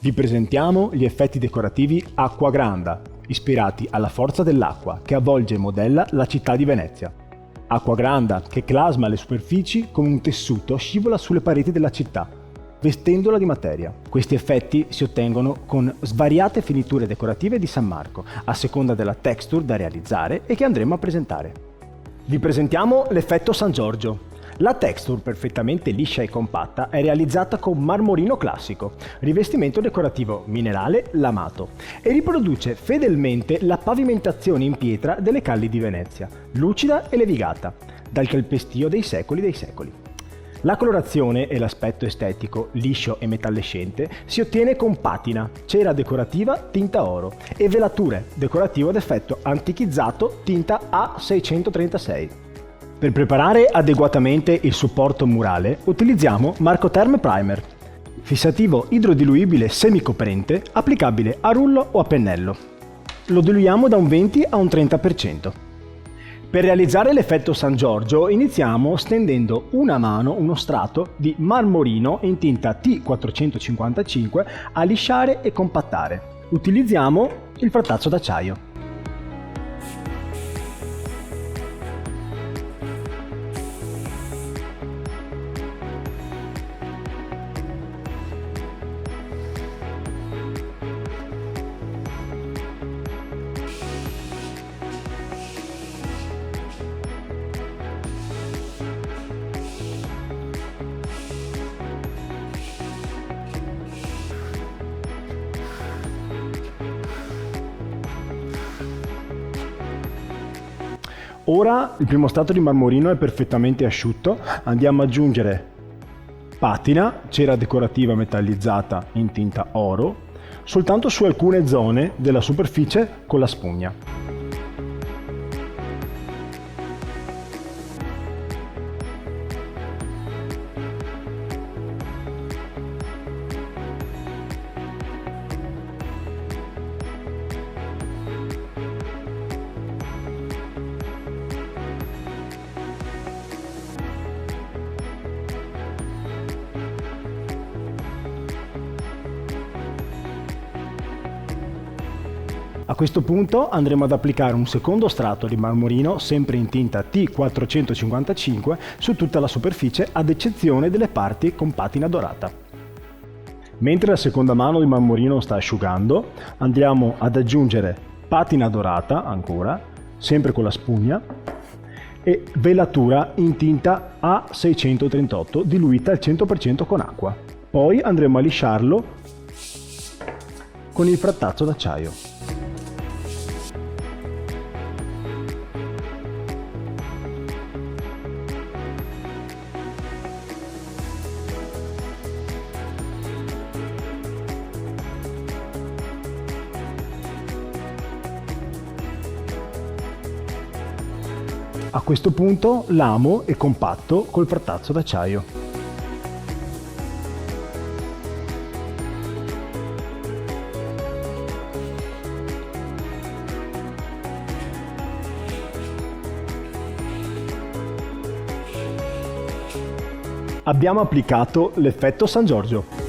Vi presentiamo gli effetti decorativi Acqua Granda, ispirati alla forza dell'acqua che avvolge e modella la città di Venezia. Acqua Granda che plasma le superfici come un tessuto scivola sulle pareti della città, vestendola di materia. Questi effetti si ottengono con svariate finiture decorative di San Marco, a seconda della texture da realizzare e che andremo a presentare. Vi presentiamo l'effetto San Giorgio. La texture perfettamente liscia e compatta è realizzata con marmorino classico, rivestimento decorativo minerale lamato, e riproduce fedelmente la pavimentazione in pietra delle calli di Venezia, lucida e levigata, dal calpestio dei secoli dei secoli. La colorazione e l'aspetto estetico, liscio e metallescente, si ottiene con patina, cera decorativa tinta oro e velature, decorativo ad effetto antichizzato tinta A636. Per preparare adeguatamente il supporto murale utilizziamo Marcoterm Primer, fissativo idrodiluibile semicoprente applicabile a rullo o a pennello. Lo diluiamo da un 20 a un 30%. Per realizzare l'effetto San Giorgio iniziamo stendendo una mano uno strato di marmorino in tinta T455 a lisciare e compattare. Utilizziamo il frattazzo d'acciaio. Ora il primo strato di marmorino è perfettamente asciutto, andiamo ad aggiungere patina, cera decorativa metallizzata in tinta oro, soltanto su alcune zone della superficie con la spugna. A questo punto andremo ad applicare un secondo strato di marmorino, sempre in tinta T455, su tutta la superficie ad eccezione delle parti con patina dorata. Mentre la seconda mano di marmorino sta asciugando, andiamo ad aggiungere patina dorata ancora, sempre con la spugna, e velatura in tinta A638 diluita al 100% con acqua. Poi andremo a lisciarlo con il frattazzo d'acciaio. A questo punto lamo e compatto col frattazzo d'acciaio. Abbiamo applicato l'effetto San Giorgio.